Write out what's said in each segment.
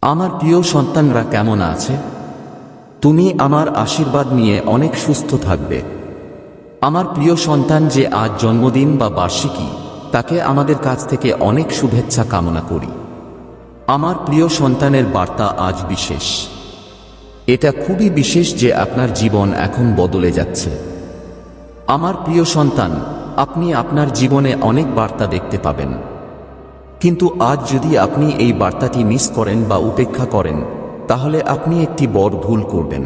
আমার প্রিয় সন্তানরা কেমন আছে? তুমি আমার আশীর্বাদ নিয়ে অনেক সুস্থ থাকবে। আমার প্রিয় সন্তান যে আজ জন্মদিন বা বার্ষিকী, তাকে আমাদের কাছ থেকে অনেক শুভেচ্ছা কামনা করি। আমার প্রিয় সন্তানের বার্তা আজ বিশেষ। এটা খুবই বিশেষ যে আপনার জীবন এখন বদলে যাচ্ছে। আমার প্রিয় সন্তান, আপনি আপনার জীবনে অনেক বার্তা দেখতে পাবেন, কিন্তু আজ যদি আপনি এই বার্তাটি মিস করেন বা উপেক্ষা করেন, তাহলে আপনি একটি বড় ভুল করবেন।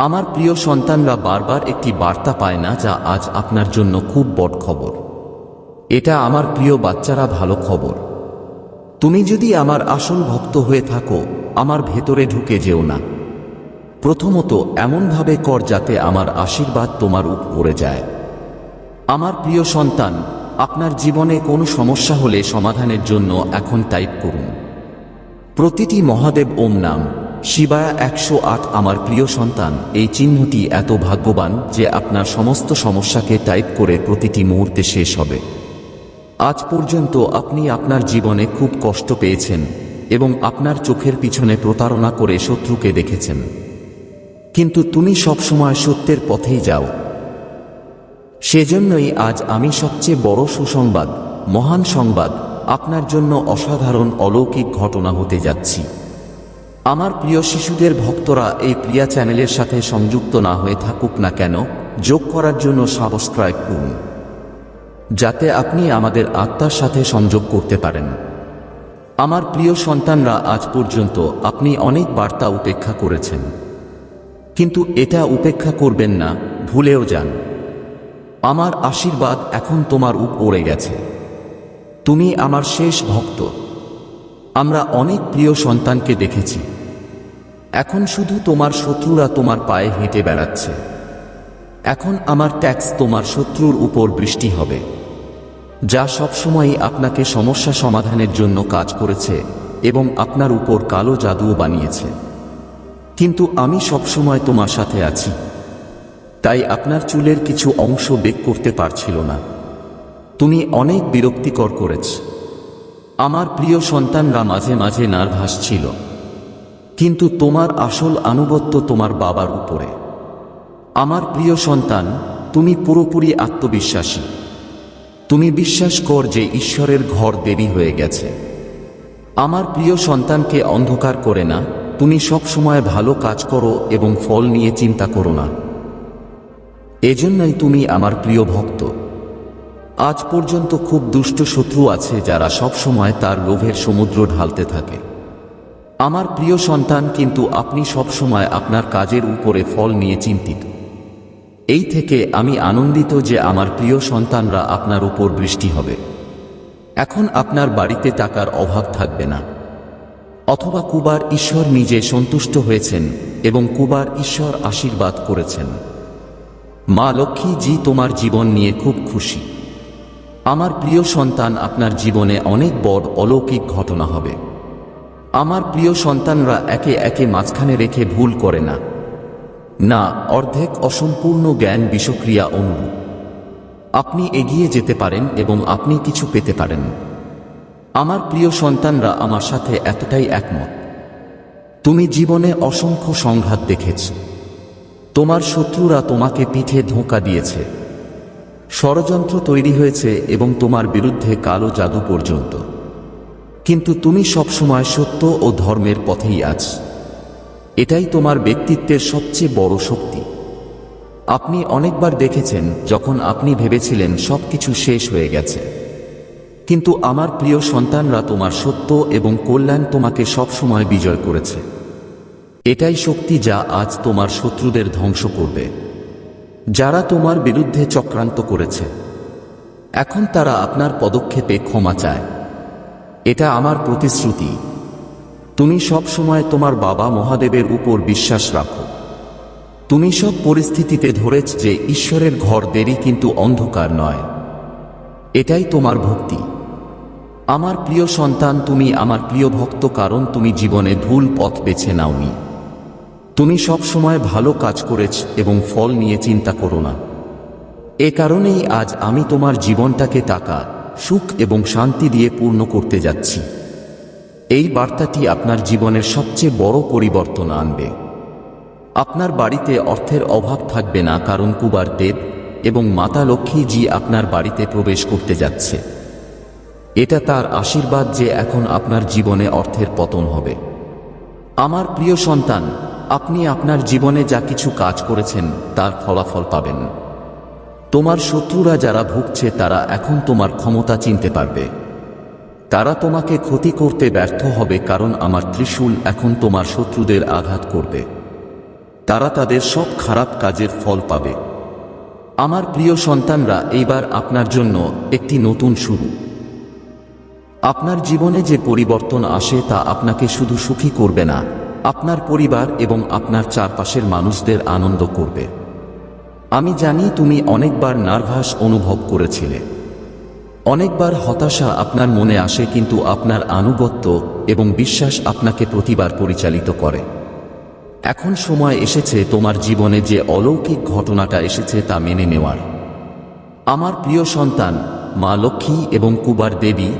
আমার প্রিয় সন্তানরা বারবার একটি বার্তা পায় না, যা আজ আপনার জন্য খুব বড় খবর। এটা আমার প্রিয় বাচ্চারা ভালো খবর। তুমি যদি আমার আসল ভক্ত হয়ে থাকো, আমার ভেতরে ঢুকে যেও না। প্রথমত এমনভাবে কর যাতে আমার আশীর্বাদ তোমার উপরে যায়। আমার প্রিয় সন্তান, আপনার জীবনে কোনো সমস্যা হলে সমাধানের জন্য এখন টাইপ করুন প্রতিটি মহাদেব ওম নাম শিবায় 108। আমার প্রিয় সন্তান, এই চিহ্নটি এত ভাগ্যবান যে আপনার সমস্ত সমস্যাকে টাইপ করে প্রতিটি মুহূর্তে শেষ হবে। আজ পর্যন্ত আপনি আপনার জীবনে খুব কষ্ট পেয়েছেন এবং আপনার চোখের পিছনে প্রতারণা করে শত্রুকে দেখেছেন, কিন্তু তুমি সবসময় সত্যের পথেই যাও। সেজন্যই আজ আমি সবচেয়ে বড় সুসংবাদ, মহান সংবাদ, আপনার জন্য অসাধারণ অলৌকিক ঘটনা হতে যাচ্ছি। আমার প্রিয় শিশুদের ভক্তরা এই প্রিয়া চ্যানেলের সাথে সংযুক্ত না হয়ে থাকুক না কেন, যোগ করার জন্য সাবস্ক্রাইব করুন, যাতে আপনি আমাদের আত্মার সাথে সংযোগ করতে পারেন। আমার প্রিয় সন্তানরা, আজ পর্যন্ত আপনি অনেক বার্তা উপেক্ষা করেছেন, কিন্তু এটা উপেক্ষা করবেন না, ভুলেও যান। আমার আশীর্বাদ এখন তোমার উপরে গেছে। তুমি আমার শেষ ভক্ত। আমরা অনেক প্রিয় সন্তানকে দেখেছি। এখন শুধু তোমার শত্রুরা তোমার পায়ে হেঁটে বেড়াচ্ছে। এখন আমার ট্যাক্স তোমার শত্রুর উপর বৃষ্টি হবে, যা সবসময়ই আপনাকে সমস্যা সমাধানের জন্য কাজ করেছে এবং আপনার উপর কালো জাদুও বানিয়েছে। কিন্তু আমি সবসময় তোমার সাথে আছি, তাই আপনার চুলের কিছু অংশ বেক করতে পারছিল না। তুমি অনেক বিরক্তিকর করেছ। আমার প্রিয় সন্তানরা মাঝে মাঝে নার্ভাস ছিল, কিন্তু তোমার আসল আনুগত্য তোমার বাবার উপরে। আমার প্রিয় সন্তান, তুমি পুরোপুরি আত্মবিশ্বাসী। তুমি বিশ্বাস কর যে ঈশ্বরের ঘর দেরি হয়ে গেছে। আমার প্রিয় সন্তানকে অন্ধকার করে না, তুমি সবসময় ভালো কাজ করো এবং ফল নিয়ে চিন্তা করো না। এজন্যই তুমি আমার প্রিয় ভক্ত। আজ পর্যন্ত খুব দুষ্ট শত্রু আছে যারা সবসময় তার লোভের সমুদ্র ঢালতে থাকে। আমার প্রিয় সন্তান, কিন্তু আপনি সবসময় আপনার কাজের উপরে ফল নিয়ে চিন্তিত। এই থেকে আমি আনন্দিত যে আমার প্রিয় সন্তানরা আপনার উপর বৃষ্টি হবে। এখন আপনার বাড়িতে টাকার অভাব থাকবে না, অথবা কুবার ঈশ্বর নিজে সন্তুষ্ট হয়েছেন এবং কুবার ঈশ্বর আশীর্বাদ করেছেন। মা লক্ষ্মী জি তোমার জীবন নিয়ে খুব খুশি। আমার প্রিয় সন্তান, আপনার জীবনে অনেক বড় অলৌকিক ঘটনা হবে। আমার প্রিয় সন্তানরা একে একে মাঝখানে রেখে ভুল করে না। না, অর্ধেক অসম্পূর্ণ জ্ঞান বিষক্রিয়া অনুরূপ। আপনি এগিয়ে যেতে পারেন এবং আপনি কিছু পেতে পারেন। আমার প্রিয় সন্তানরা আমার সাথে এতটাই একমত। তুমি জীবনে অসংখ্য সংঘাত দেখেছ। তোমার শত্রুরা তোমাকে পিঠে ধোঁকা দিয়েছে, ষড়যন্ত্র তৈরি হয়েছে এবং তোমার বিরুদ্ধে কালো জাদু পর্যন্ত, কিন্তু তুমি সবসময় সত্য ও ধর্মের পথেই আছো। এটাই তোমার ব্যক্তিত্বের সবচেয়ে বড় শক্তি। আপনি অনেকবার দেখেছেন যখন আপনি ভেবেছিলেন সবকিছু শেষ হয়ে গেছে, কিন্তু আমার প্রিয় সন্তানরা, তোমার সত্য এবং কল্যাণ তোমাকে সবসময় বিজয় করেছে। এটাই শক্তি যা আজ তোমার শত্রুদের ধ্বংস করবে, যারা তোমার বিরুদ্ধে চক্রান্ত করেছে। এখন তারা আপনার পদক্ষেপে ক্ষমা চায়। এটা আমার প্রতিশ্রুতি। তুমি সব সময় তোমার বাবা মহাদেবের উপর বিশ্বাস রাখো। তুমি সব পরিস্থিতিতে ধরেছ যে ঈশ্বরের ঘর দেরি, কিন্তু অন্ধকার নয়। এটাই তোমার ভক্তি। আমার প্রিয় সন্তান, তুমি আমার প্রিয় ভক্ত কারণ তুমি জীবনে ভুল পথ বেছে নাওনি। তুমি সব সময় ভালো কাজ করেছ এবং ফল নিয়ে চিন্তা করো না। এ কারণেই আজ আমি তোমার জীবনটাকে টাকা, সুখ এবং শান্তি দিয়ে পূর্ণ করতে যাচ্ছি। এই বার্তাটি আপনার জীবনের সবচেয়ে বড় পরিবর্তন আনবে। আপনার বাড়িতে অর্থের অভাব থাকবে না, কারণ কুবার দেব এবং মাতা লক্ষ্মী জি আপনার বাড়িতে প্রবেশ করতে যাচ্ছে। এটা তার আশীর্বাদ যে এখন আপনার জীবনে অর্থের পতন হবে। আমার প্রিয় সন্তান, আপনি আপনার জীবনে যা কিছু কাজ করেছেন তার ফলাফল পাবেন। তোমার শত্রুরা যারা ভুগছে তারা এখন তোমার ক্ষমতা চিনতে পারবে। তারা তোমাকে ক্ষতি করতে ব্যর্থ হবে, কারণ আমার ত্রিশূল এখন তোমার শত্রুদের আঘাত করবে। তারা তাদের সব খারাপ কাজের ফল পাবে। আমার প্রিয় সন্তানরা, এইবার আপনার জন্য একটি নতুন শুরু। আপনার জীবনে যে পরিবর্তন আসে তা আপনাকে শুধু সুখী করবে না, আপনার পরিবার এবং আপনার চারপাশের মানুষদের আনন্দ করবে। আমি জানি তুমি অনেকবার নার্ভাস অনুভব করেছিলে, অনেকবার হতাশা আপনার মনে আসে, কিন্তু আপনার আনুগত্য এবং বিশ্বাস আপনাকে প্রতিবার পরিচালিত করে। এখন সময় এসেছে তোমার জীবনে যে অলৌকিক ঘটনাটা এসেছে তা মেনে নেওয়ার। আমার প্রিয় সন্তান, মা লক্ষ্মী এবং কুবার দেবী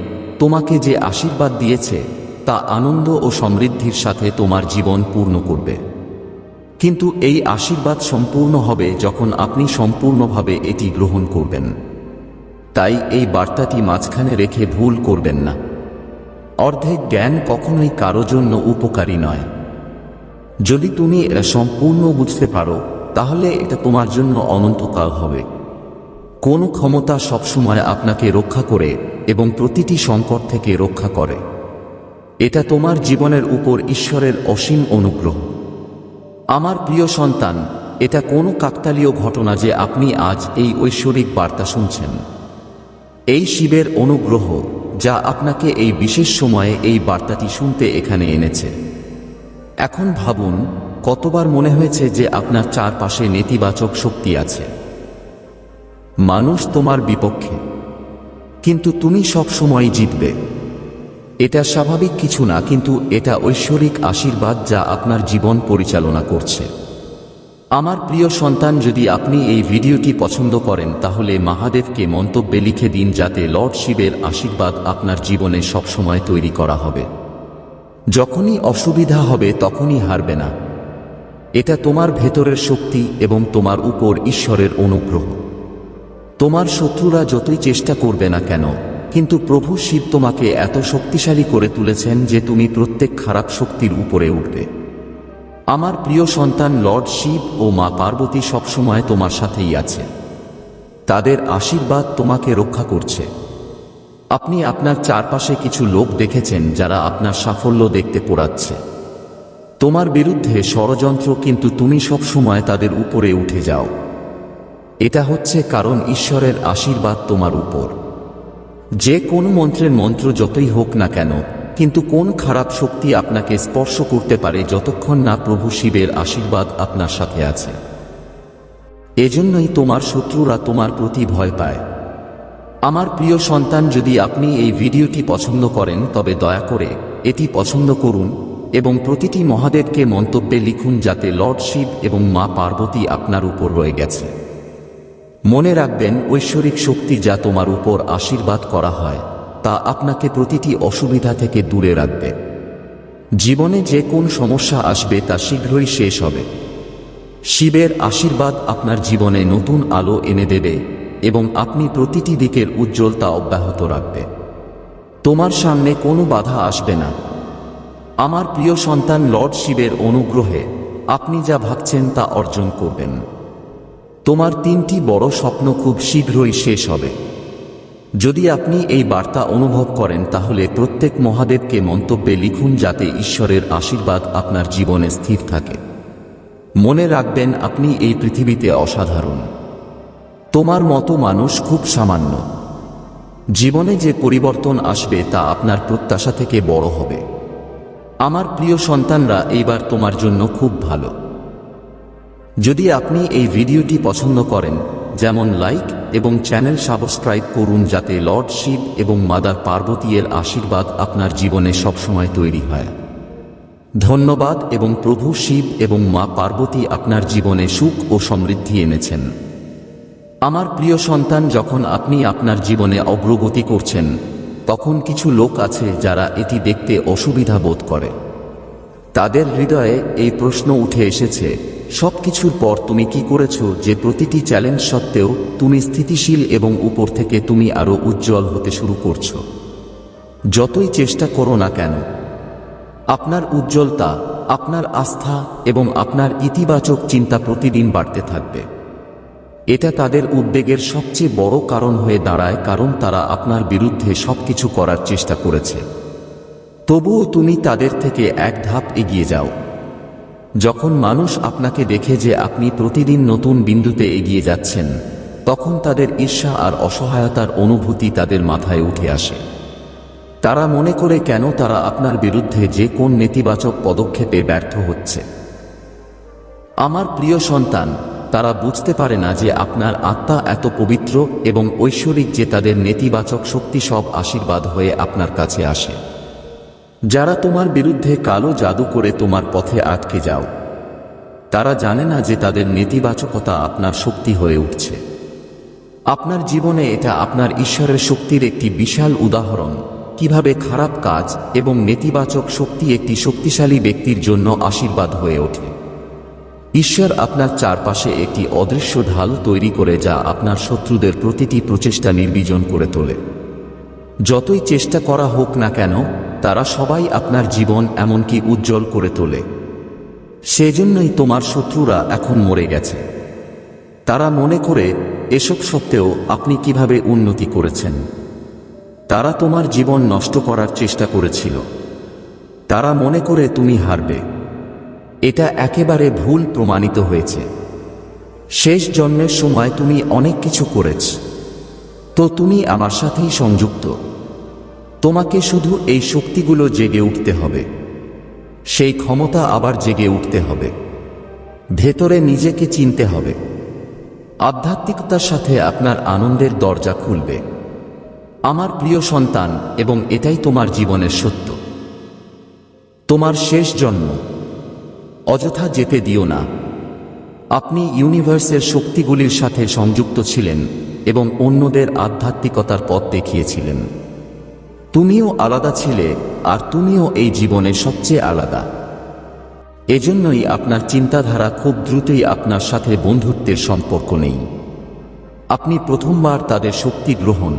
তোমাকে যে আশীর্বাদ দিয়েছে তা আনন্দ ও সমৃদ্ধির সাথে তোমার জীবন পূর্ণ করবে। কিন্তু এই আশীর্বাদ সম্পূর্ণ হবে যখন আপনি সম্পূর্ণভাবে এটি গ্রহণ করবেন। তাই এই বার্তাটি মাঝখানে রেখে ভুল করবেন না। অর্ধেক জ্ঞান কখনোই কারো জন্য উপকারী নয়। যদি তুমি এটা সম্পূর্ণ বুঝতে পারো তাহলে এটা তোমার জন্য অনন্তকাল হবে। কোন ক্ষমতা সবসময় আপনাকে রক্ষা করে এবং প্রতিটি সংকট থেকে রক্ষা করে। এটা তোমার জীবনের উপর ঈশ্বরের অসীম অনুগ্রহ। আমার প্রিয় সন্তান, এটা কোনো কাকতালীয় ঘটনা যে আপনি আজ এই ঐশ্বরিক বার্তা শুনছেন। এই শিবের অনুগ্রহ যা আপনাকে এই বিশেষ সময়ে এই বার্তাটি শুনতে এখানে এনেছে। এখন ভাবুন, কতবার মনে হয়েছে যে আপনার চারপাশে নেতিবাচক শক্তি আছে, মানুষ তোমার বিপক্ষে, কিন্তু তুমি সব সময় জিতবে। এটা স্বাভাবিক কিছু না, কিন্তু এটা ঐশ্বরিক আশীর্বাদ যা আপনার জীবন পরিচালনা করছে। আমার প্রিয় সন্তান, যদি আপনি এই ভিডিওটি পছন্দ করেন তাহলে মহাদেবকে মন্তব্যে লিখে দিন, যাতে লর্ড শিবের আশীর্বাদ আপনার জীবনে সবসময় তৈরি করা হবে। যখনই অসুবিধা হবে তখনই হারবে না। এটা তোমার ভেতরের শক্তি এবং তোমার উপর ঈশ্বরের অনুগ্রহ। তোমার শত্রুরা যতই চেষ্টা করবে না কেন, কিন্তু প্রভু শিব তোমাকে এত শক্তিশালী করে তুলেছেন যে তুমি প্রত্যেক খারাপ শক্তির উপরে উঠবে। আমার প্রিয় সন্তান, লর্ড শিব ও মা পার্বতী সবসময় তোমার সাথেই আছে। তাদের আশীর্বাদ তোমাকে রক্ষা করছে। আপনি আপনার চারপাশে কিছু লোক দেখেছেন যারা আপনার সাফল্য দেখতে পোড়াচ্ছে, তোমার বিরুদ্ধে ষড়যন্ত্র, কিন্তু তুমি সবসময় তাদের উপরে উঠে যাও। এটা হচ্ছে কারণ ঈশ্বরের আশীর্বাদ তোমার উপর। যে কোনো মন্ত্রের মন্ত্র যতই হোক না কেন, কিন্তু কোন খারাপ শক্তি আপনাকে স্পর্শ করতে পারে যতক্ষণ না প্রভু শিবের আশীর্বাদ আপনার সাথে আছে। এজন্যই তোমার শত্রুরা তোমার প্রতি ভয় পায়। আমার প্রিয় সন্তান, যদি আপনি এই ভিডিওটি পছন্দ করেন তবে দয়া করে এটি পছন্দ করুন এবং প্রতিটি মহাদেবকে মন্তব্যে লিখুন, যাতে লর্ড শিব এবং মা পার্বতী আপনার উপর রয়ে গেছে। মনে রাখবেন, ঐশ্বরিক শক্তি যা তোমার উপর আশীর্বাদ করা হয় তা আপনাকে প্রতিটি অসুবিধা থেকে দূরে রাখবে। জীবনে যে কোন সমস্যা আসবে তা শীঘ্রই শেষ হবে। শিবের আশীর্বাদ আপনার জীবনে নতুন আলো এনে দেবে এবং আপনি প্রতিটি দিকের উজ্জ্বলতা অব্যাহত রাখবে। তোমার সামনে কোনো বাধা আসবে না। আমার প্রিয় সন্তান, লর্ড শিবের অনুগ্রহে আপনি যা ভাবছেন তা অর্জন করবেন। তোমার 3টি বড় স্বপ্ন খুব শীঘ্রই শেষ হবে। যদি আপনি এই বার্তা অনুভব করেন তাহলে প্রত্যেক মহাদেবকে মন্তব্যে লিখুন, যাতে ঈশ্বরের আশীর্বাদ আপনার জীবনে স্থির থাকে। মনে রাখবেন, আপনি এই পৃথিবীতে অসাধারণ। তোমার মতো মানুষ খুব সামান্য। জীবনে যে পরিবর্তন আসবে তা আপনার প্রত্যাশা থেকে বড় হবে। আমার প্রিয় সন্তানরা, এইবার তোমার জন্য খুব ভালো। যদি আপনি এই ভিডিওটি পছন্দ করেন, যেমন লাইক এবং চ্যানেল সাবস্ক্রাইব করুন, যাতে লর্ড শিব এবং মাদার পার্বতী এর আশীর্বাদ আপনার জীবনে সবসময় তৈরি হয়। ধন্যবাদ, এবং প্রভু শিব এবং মা পার্বতী আপনার জীবনে সুখ ও সমৃদ্ধি এনেছেন। আমার প্রিয় সন্তান, যখন আপনি আপনার জীবনে অগ্রগতি করছেন তখন কিছু লোক আছে যারা এটি দেখতে অসুবিধা বোধ করে। তাদের হৃদয়ে এই প্রশ্ন উঠে এসেছে, সবকিছুর পর তুমি কি করেছো যে প্রতিটি চ্যালেঞ্জ সত্ত্বেও তুমি স্থিতিশীল এবং উপর থেকে তুমি আরো উজ্জ্বল হতে শুরু করছো? যতই চেষ্টা করো না কেন, আপনার উজ্জ্বলতা, আপনার আস্থা এবং আপনার ইতিবাচক চিন্তা প্রতিদিন বাড়তে থাকবে। এটা তাদের উদ্বেগের সবচেয়ে বড় কারণ হয়ে দাঁড়ায়, কারণ তারা আপনার বিরুদ্ধে সবকিছু করার চেষ্টা করেছে। তবুও তুমি তাদের থেকে এক ধাপ এগিয়ে যাও। যখন মানুষ আপনাকে দেখে যে আপনি প্রতিদিন নতুন বিন্দুতে এগিয়ে যাচ্ছেন, তখন তাদের ঈর্ষা আর অসহায়তার অনুভূতি তাদের মাথায় উঠে আসে। তারা মনে করে কেন তারা আপনার বিরুদ্ধে যে কোন নেতিবাচক পদক্ষেপে ব্যর্থ হচ্ছে। আমার প্রিয় সন্তান, তারা বুঝতে পারে না যে আপনার আত্মা এত পবিত্র এবং ঐশ্বরিক যে তাদের নেতিবাচক শক্তি সব আশীর্বাদ হয়ে আপনার কাছে আসে। যারা তোমার বিরুদ্ধে কালো জাদু করে তোমার পথে আটকে যাও, তারা জানে না যে তাদের নেতিবাচকতা আপনার শক্তি হয়ে উঠছে। আপনার জীবনে এটা আপনার ঈশ্বরের শক্তির একটি বিশাল উদাহরণ, কিভাবে খারাপ কাজ এবং নেতিবাচক শক্তি একটি শক্তিশালী ব্যক্তির জন্য আশীর্বাদ হয়ে ওঠে। ঈশ্বর আপনার চারপাশে একটি অদৃশ্য ঢাল তৈরি করে, যা আপনার শত্রুদের প্রতিটি প্রচেষ্টা নির্বীজন করে তোলে। যতই চেষ্টা করা হোক না কেন, তারা সবাই আপনার জীবন এমনকি উজ্জ্বল করে তোলে। সেজন্যই তোমার শত্রুরা এখন মরে গেছে। তারা মনে করে এসব সত্ত্বেও আপনি কিভাবে উন্নতি করেছেন। তারা তোমার জীবন নষ্ট করার চেষ্টা করেছিল। তারা মনে করে তুমি হারবে। এটা একেবারে ভুল প্রমাণিত হয়েছে। শেষ জন্মের সময় তুমি অনেক কিছু করেছ, তো তুমি আমার সাথেই সংযুক্ত। তোমাকে শুধু এই শক্তিগুলো জেগে উঠতে হবে, সেই ক্ষমতা আবার জেগে উঠতে হবে। ভেতরে নিজেকে চিনতে হবে। আধ্যাত্মিকতার সাথে আপনার আনন্দের দরজা খুলবে, আমার প্রিয় সন্তান, এবং এটাই তোমার জীবনের সত্য। তোমার শেষ জন্ম অযথা যেতে দিও না। আপনি ইউনিভার্সের শক্তিগুলির সাথে সংযুক্ত ছিলেন এবং অন্যদের আধ্যাত্মিকতার পথ দেখিয়েছিলেন। তুমিও আলাদা ছিলে, আর তুমিও এই জীবনে সবচেয়ে আলাদা। এজন্যই আপনার চিন্তাধারা খুব দ্রুতই আপনার সাথে বন্ধুত্বের সম্পর্ক নেই। আপনি প্রথমবার তাদের শক্তি গ্রহণ।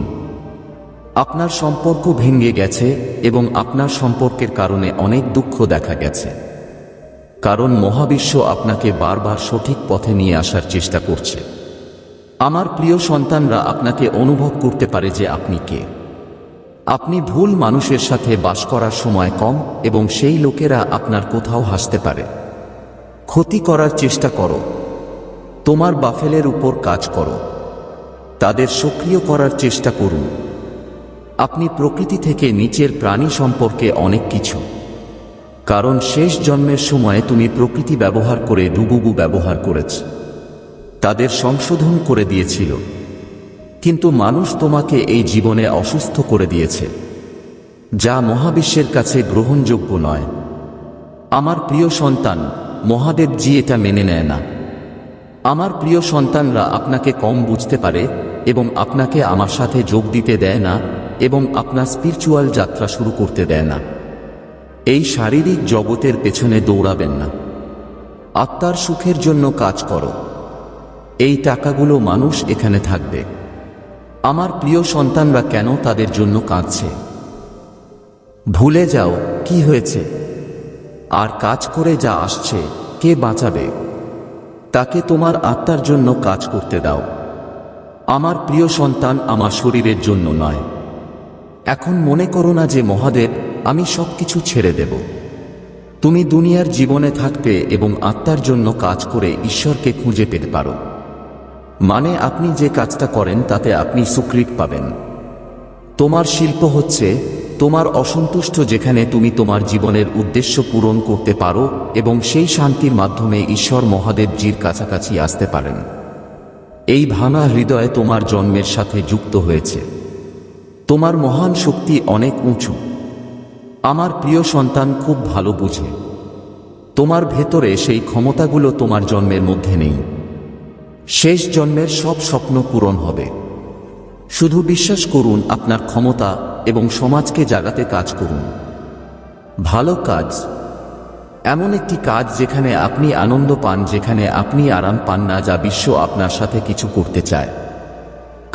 আপনার সম্পর্ক ভেঙে গেছে এবং আপনার সম্পর্কের কারণে অনেক দুঃখ দেখা গেছে, কারণ মহাবিশ্ব আপনাকে বারবার সঠিক পথে নিয়ে আসার চেষ্টা করছে। আমার প্রিয় সন্তানরা আপনাকে অনুভব করতে পারে যে আপনি কে। আপনি ভুল মানুষের সাথে বাস করার সময় কম, এবং সেই লোকেরা আপনার কোথাও হাসতে পারে। ক্ষতি করার চেষ্টা করো, তোমার বাফেলের উপর কাজ করো, তাদের সক্রিয় করার চেষ্টা করুন। আপনি প্রকৃতি থেকে নিচের প্রাণী সম্পর্কে অনেক কিছু, কারণ শেষ জন্মের সময় তুমি প্রকৃতি ব্যবহার করে ডুবুবু ব্যবহার করেছ। তাদের সংশোধন করে দিয়েছিল, কিন্তু মানুষ তোমাকে এই জীবনে অসুস্থ করে দিয়েছে, যা মহাবিশ্বের কাছে গ্রহণযোগ্য নয়। আমার প্রিয় সন্তান, মহাদেবজি এটা মেনে নেয় না। আমার প্রিয় সন্তানরা আপনাকে কম বুঝতে পারে এবং আপনাকে আমার সাথে যোগ দিতে দেয় না এবং আপনার স্পিরিচুয়াল যাত্রা শুরু করতে দেয় না। এই শারীরিক জগতের পেছনে দৌড়াবেন না। আত্মার সুখের জন্য কাজ করো। এই টাকাগুলো মানুষ এখানে থাকবে। আমার প্রিয় সন্তানরা কেন তাদের জন্য কাঁদছে? ভুলে যাও কি হয়েছে, আর কাজ করে যা আসছে কে বাঁচাবে। তাকে তোমার আত্মার জন্য কাজ করতে দাও। আমার প্রিয় সন্তান, আমার শরীরের জন্য নয়। এখন মনে করো না যে মহাদেব, আমি সবকিছু ছেড়ে দেব। তুমি দুনিয়ার জীবনে থাকতে এবং আত্মার জন্য কাজ করে ঈশ্বরকে খুঁজে পেতে পারো। মানে আপনি যে কাজটা করেন তাতে আপনি সুকৃত পাবেন। তোমার শিল্প হচ্ছে তোমার অসন্তুষ্ট, যেখানে তুমি তোমার জীবনের উদ্দেশ্য পূরণ করতে পারো এবং সেই শান্তির মাধ্যমে ঈশ্বর মহাদেবজির কাছাকাছি আসতে পারেন। এই ভাঙা হৃদয় তোমার জন্মের সাথে যুক্ত হয়েছে। তোমার মহান শক্তি অনেক উঁচু। আমার প্রিয় সন্তান খুব ভালো বুঝে, তোমার ভেতরে সেই ক্ষমতাগুলো তোমার জন্মের মধ্যে নেই। শেষ জন্মের সব স্বপ্ন পূরণ হবে। শুধু বিশ্বাস করুন, আপনার ক্ষমতা এবং সমাজকে জাগাতে কাজ করুন। ভালো কাজ এমন একটি কাজ যেখানে আপনি আনন্দ পান, যেখানে আপনি আরাম পান না, যা বিশ্ব আপনার সাথে কিছু করতে চায়।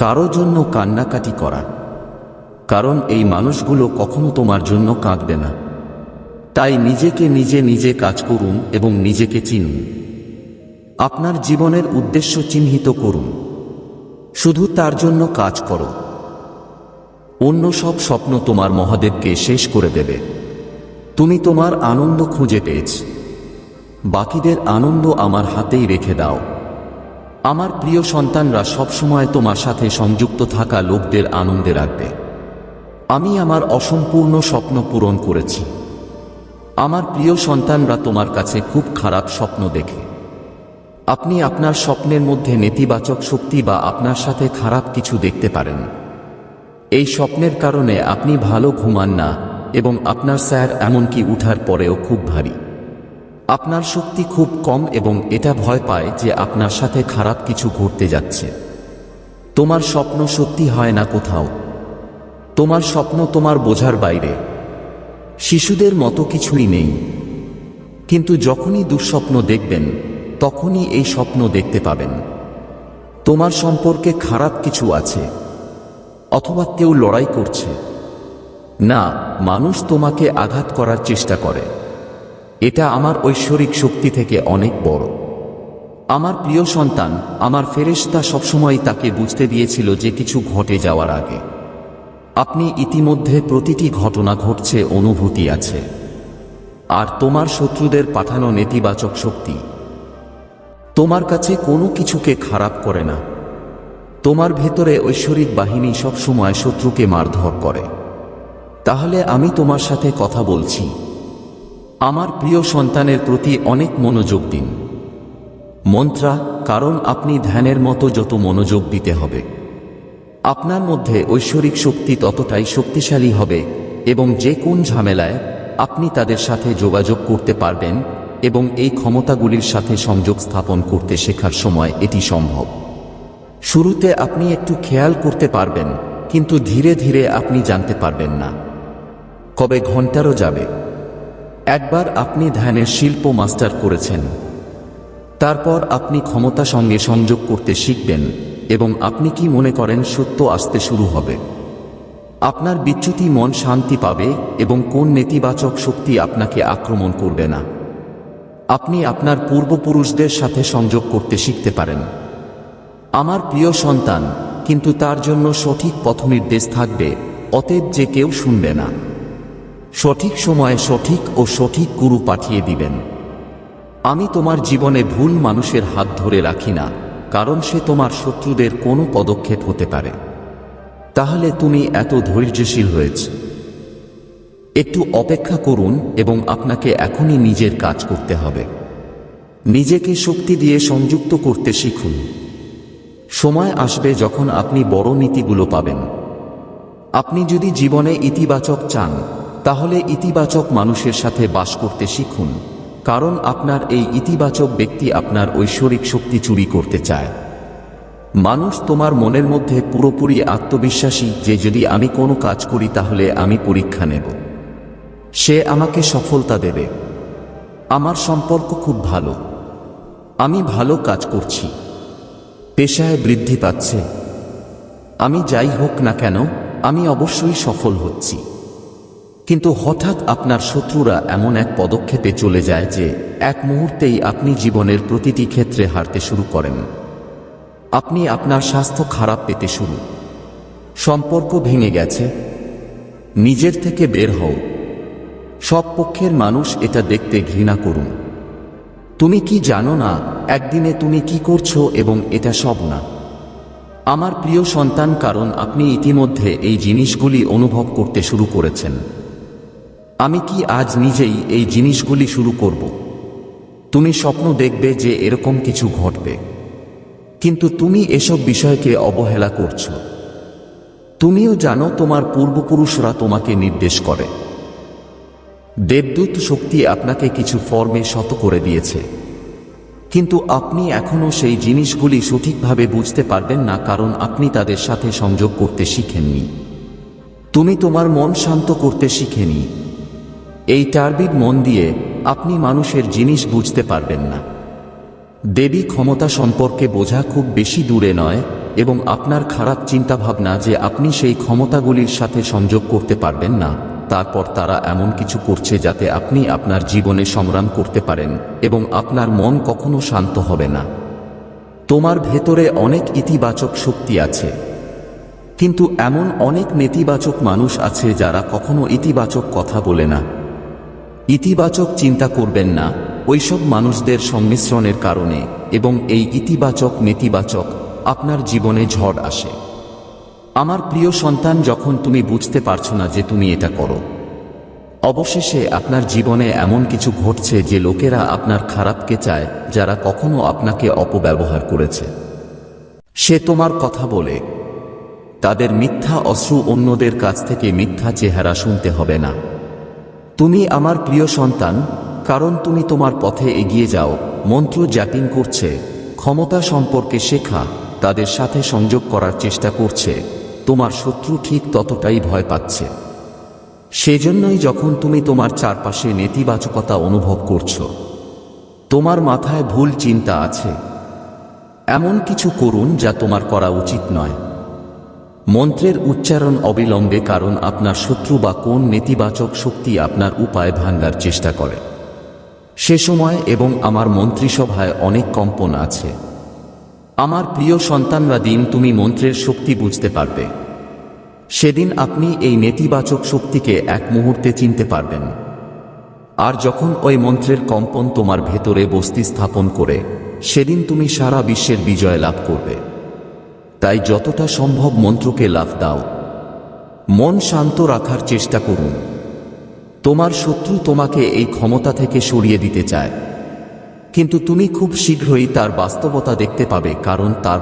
কারো জন্য কান্নাকাটি করা, কারণ এই মানুষগুলো কখনো তোমার জন্য কাঁদবে না। তাই নিজে নিজে কাজ করুন এবং নিজেকে চিনুন। আপনার জীবনের উদ্দেশ্য চিহ্নিত করুন, শুধু তার জন্য কাজ করো। অন্য সব স্বপ্ন তোমার মহাদেবকে শেষ করে দেবে। তুমি তোমার আনন্দ খুঁজে পেয়েছ, বাকিদের আনন্দ আমার হাতেই রেখে দাও। আমার প্রিয় সন্তানরা সবসময় তোমার সাথে সংযুক্ত থাকা লোকদের আনন্দে রাখবে। আমি আমার অসম্পূর্ণ স্বপ্ন পূরণ করেছি। আমার প্রিয় সন্তানরা তোমার কাছে খুব খারাপ স্বপ্ন দেখে। আপনি আপনার স্বপ্নের মধ্যে নেতিবাচক শক্তি বা আপনার সাথে খারাপ কিছু দেখতে পারেন। এই স্বপ্নের কারণে আপনি ভালো ঘুমান না এবং আপনার স্যার এমনকি উঠার পরেও খুব ভারী। আপনার শক্তি খুব কম এবং এটা ভয় পায় যে আপনার সাথে খারাপ কিছু ঘটতে যাচ্ছে। তোমার স্বপ্ন সত্যি হয় না কোথাও। তোমার স্বপ্ন তোমার বোঝার বাইরে। শিশুদের মতো কিছুই নেই, কিন্তু যখনই দুঃস্বপ্ন দেখবেন তখনই এই স্বপ্ন দেখতে পাবেন। তোমার সম্পর্কে খারাপ কিছু আছে, অথবা কেউ লড়াই করছে। না, মানুষ তোমাকে আঘাত করার চেষ্টা করে। এটা আমার ঐশ্বরিক শক্তি থেকে অনেক বড়। আমার প্রিয় সন্তান, আমার ফেরেশতা সবসময় তাকে বুঝতে দিয়েছিল যে কিছু ঘটে যাওয়ার আগে আপনি ইতিমধ্যে প্রতিটি ঘটনা ঘটছে অনুভূতি আছে। আর তোমার শত্রুদের পাঠানো নেতিবাচক শক্তি তোমার কাছে কোনো কিছুকে খারাপ করে না। তোমার ভেতরে ঐশ্বরিক বাহিনী সবসময় শত্রুকে মারধর করে। তাহলে আমি তোমার সাথে কথা বলছি। আমার প্রিয় সন্তানের প্রতি অনেক মনোযোগ দিন। মন্ত্রা, কারণ আপনি ধ্যানের মতো যত মনোযোগ দিতে হবে, আপনার মধ্যে ঐশ্বরিক শক্তি ততটাই শক্তিশালী হবে এবং যে কোন ঝামেলায় আপনি তাদের সাথে যোগাযোগ করতে পারবেন এবং এই ক্ষমতাগুলির সাথে সংযোগ স্থাপন করতে শেখার সময় এটি সম্ভব। শুরুতে আপনি একটু খেয়াল করতে পারবেন, কিন্তু ধীরে ধীরে আপনি জানতে পারবেন না। কবে ঘন্টারও যাবে। একবার আপনি ধ্যানের শিল্প মাস্টার করেছেন, তারপর আপনি ক্ষমতা সঙ্গে সংযোগ করতে শিখবেন এবং আপনি কি মনে করেন সত্য আসতে শুরু হবে। আপনার বিচ্যুতি মন শান্তি পাবে এবং কোন নেতিবাচক শক্তি আপনাকে আক্রমণ করবে না। আপনি আপনার পূর্বপুরুষদের সাথে সংযোগ করতে শিখতে পারেন। আমার প্রিয় সন্তান, কিন্তু তার জন্য সঠিক পথনির্দেশ থাকবে, অতএব যে কেউ শুনবে না। সঠিক সময়ে সঠিক ও সঠিক গুরু পাঠিয়ে দিবেন। আমি তোমার জীবনে ভুল মানুষের হাত ধরে রাখি না, কারণ সে তোমার শত্রুদের কোনো পদক্ষেপ হতে পারে। তাহলে তুমি এত ধৈর্যশীল হয়েছ। একটু অপেক্ষা করুন এবং আপনাকে এখনই নিজের কাজ করতে হবে। নিজেকে শক্তি দিয়ে সংযুক্ত করতে শিখুন। সময় আসবে যখন আপনি বড় নীতিগুলো পাবেন। আপনি যদি জীবনে ইতিবাচক চান, তাহলে ইতিবাচক মানুষের সাথে বাস করতে শিখুন, কারণ আপনার এই ইতিবাচক ব্যক্তি আপনার ঐশ্বরিক শক্তি চুরি করতে চায়। মানুষ তোমার মনের মধ্যে পুরোপুরি আত্মবিশ্বাসী যে যদি আমি কোনো কাজ করি তাহলে আমি পরীক্ষা নেব, সে আমাকে সফলতা দেবে। আমার সম্পর্ক খুব ভালো, আমি ভালো কাজ করছি, পেশায় বৃদ্ধি পাচ্ছে। আমি যাই হোক না কেন, আমি অবশ্যই সফল হচ্ছি। কিন্তু হঠাৎ আপনার শত্রুরা এমন এক পদক্ষেপে চলে যায় যে এক মুহূর্তেই আপনি জীবনের প্রতিটি ক্ষেত্রে হারতে শুরু করেন। আপনি আপনার স্বাস্থ্য খারাপ পেতে শুরু, সম্পর্ক ভেঙে গেছে। নিজের থেকে বের হও। সব পক্ষের মানুষ এটা দেখতে ঘৃণা করুন। তুমি কি জানো না একদিনে তুমি কি করছো এবং এটা সব না। আমার প্রিয় সন্তান, কারণ আপনি ইতিমধ্যে এই জিনিসগুলি অনুভব করতে শুরু করেছেন। আমি কি আজ নিজেই এই জিনিসগুলি শুরু করব? তুমি স্বপ্ন দেখবে যে এরকম কিছু ঘটবে, কিন্তু তুমি এসব বিষয়কে অবহেলা করছো। তুমিও জানো তোমার পূর্বপুরুষরা তোমাকে নির্দেশ করে। দেবদূত শক্তি আপনাকে কিছু ফর্মে শত করে দিয়েছে, কিন্তু আপনি এখনো সেই জিনিসগুলি সঠিকভাবে বুঝতে পারবেন না, কারণ আপনি তাদের সাথে সংযোগ করতে শিখেননি। তুমি তোমার মন শান্ত করতে শিখেনি। এই টার্বিড মন দিয়ে আপনি মানুষের জিনিস বুঝতে পারবেন না। দেবী ক্ষমতা সম্পর্কে বোঝা খুব বেশি দূরে নয়, এবং আপনার খারাপ চিন্তাভাবনা যে আপনি সেই ক্ষমতাগুলির সাথে সংযোগ করতে পারবেন না, তারপর তারা এমন কিছু করছে যাতে আপনি আপনার জীবনে সংগ্রাম করতে পারেন এবং আপনার মন কখনো শান্ত হবে না। তোমার ভেতরে অনেক ইতিবাচক শক্তি আছে, কিন্তু এমন অনেক নেতিবাচক মানুষ আছে যারা কখনো ইতিবাচক কথা বলে না। ইতিবাচক চিন্তা করবেন না ওইসব মানুষদের সংমিশ্রণের কারণে, এবং এই ইতিবাচক নেতিবাচক আপনার জীবনে ঝড় আসে। আমার প্রিয় সন্তান, যখন তুমি বুঝতে পারছো না যে তুমি এটা করো, অবশেষে আপনার জীবনে এমন কিছু ঘটছে যে লোকেরা আপনার খারাপকে চায়, যারা কখনো আপনাকে অপব্যবহার করেছে। সে তোমার কথা বলে, তাদের মিথ্যা অশ্রু অন্যদের কাছ থেকে মিথ্যা চেহারা শুনতে হবে না। তুমি আমার প্রিয় সন্তান, কারণ তুমি তোমার পথে এগিয়ে যাও, মন্ত্র জ্যাপিং করছে, ক্ষমতা সম্পর্কে শেখা, তাদের সাথে সংযোগ করার চেষ্টা করছে। তোমার শত্রু ঠিক ততটাই ভয় পাচ্ছে। সেজন্যই যখন তুমি তোমার চারপাশে নেতিবাচকতা অনুভব করছো, তোমার মাথায় ভুল চিন্তা আছে, এমন কিছু করুন যা তোমার করা উচিত নয়। মন্ত্রের উচ্চারণ অবিলম্বে, কারণ আপনার শত্রু বা কোন নেতিবাচক শক্তি আপনার উপায় ভাঙার চেষ্টা করে। সে সময় এবং আমার মন্ত্রিসভায় অনেক কম্পন আছে। আমার প্রিয় সন্তানরা, দিন তুমি মন্ত্রের শক্তি বুঝতে পারবে, সেদিন আপনি এই নেতিবাচক শক্তিকে এক মুহূর্তে চিনতে পারবেন। আর যখন ওই মন্ত্রের কম্পন তোমার ভেতরে বস্তি স্থাপন করে, সেদিন তুমি সারা বিশ্বের বিজয় লাভ করবে। তাই যতটা সম্ভব মন্ত্রকে লাভ দাও। মন শান্ত রাখার চেষ্টা করুন। তোমার শত্রু তোমাকে এই ক্ষমতা থেকে সরিয়ে দিতে চায়, কিন্তু তুমি খুব শীঘ্রই তার বাস্তবতা দেখতে পাবে, কারণ তার